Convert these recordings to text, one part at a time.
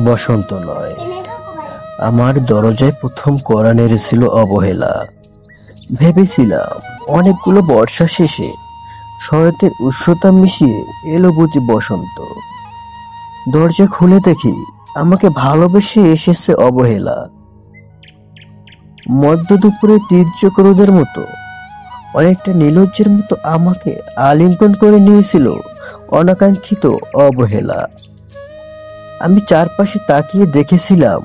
বসন্ত নয়, আমার দরজায় প্রথম কড়া নেড়েছিল অবহেলা। ভেবেছিলাম অনেকগুলো বর্ষা শেষে শরতের উষ্ণতা মিশিয়ে এলো বুঝি বসন্ত। দরজা খুলে দেখি আমাকে ভালোবেসে এসেছে অবহেলা। মধ্য দুপুরে তীর্যক রোদের মতো, অনেকটা নির্লজ্জের মতো আমাকে আলিঙ্গন করে নিয়েছিল অনাকাঙ্ক্ষিত অবহেলা। আমি চারপাশে তাকিয়ে দেখেছিলাম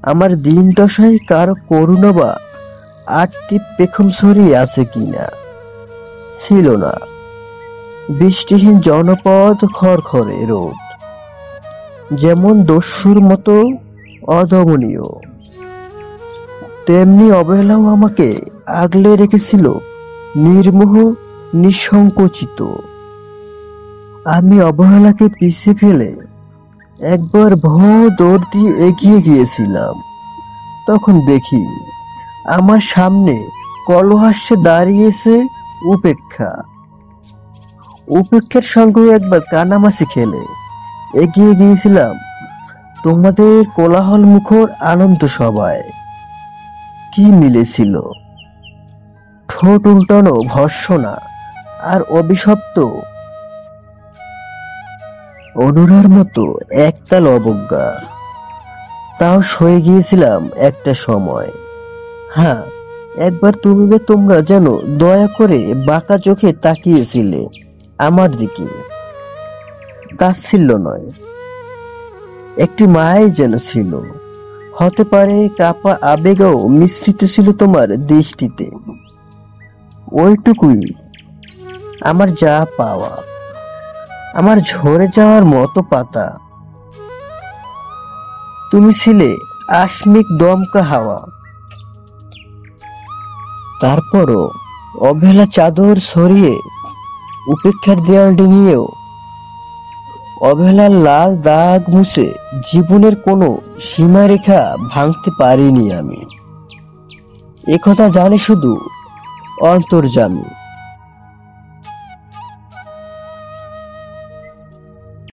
আমার দিন দশায় কারো করুণা বা আটটি পেখম ছড়িয়ে আছে কিনা। ছিল না। বৃষ্টিহীন জনপদ, খড়খড়ে রোদ, যেমন দস্যুর মতো অদমনীয়, তেমনি অবহেলাও আমাকে আগলে রেখেছিল নির্মোহ, নিঃসংকোচিত। আমি অবহেলাকে পিছে ফেলে একবার ভোঁ দৌড় দিয়ে এগিয়ে গিয়েছিলাম। তখন দেখি আমার সামনে কলহাস্যে দাঁড়িয়েছে উপেক্ষা। উপেক্ষার সঙ্গেও একবার কানামাছি খেলে এগিয়ে গিয়েছিলাম তোমাদের কোলাহল মুখর আনন্দ সভায়। কি মিলেছিল? ঠোঁট উল্টানো ভর্ৎসনা আর অভিশপ্ত অনুরার মতো একতাল অবজ্ঞা। তাও সয়ে গিয়েছিলাম একটা সময়। হ্যাঁ, একবার তুমি বা তোমরা যেন দয়া করে বাঁকা চোখে তাকিয়েছিলে আমার দিকে। তাচ্ছিল্য নয়, একটি মায়াই যেন ছিল। হতে পারে কাপা আবেগও মিশ্রিত ছিল তোমার দৃষ্টিতে। ওইটুকুই আমার যা পাওয়া, আমার ঝরে যাওয়ার মতো পাতা। তুমি ছিলে আসমিক দমকা হাওয়া। তারপরও অবহেলা চাদর সরিয়ে উপেক্ষার দেয়াল ডিঙিয়েও অবহেলার লাল দাগ মুছে জীবনের কোনো সীমারেখা ভাঙতে পারিনি আমি। একথা জানি শুধু অন্তর্যামী।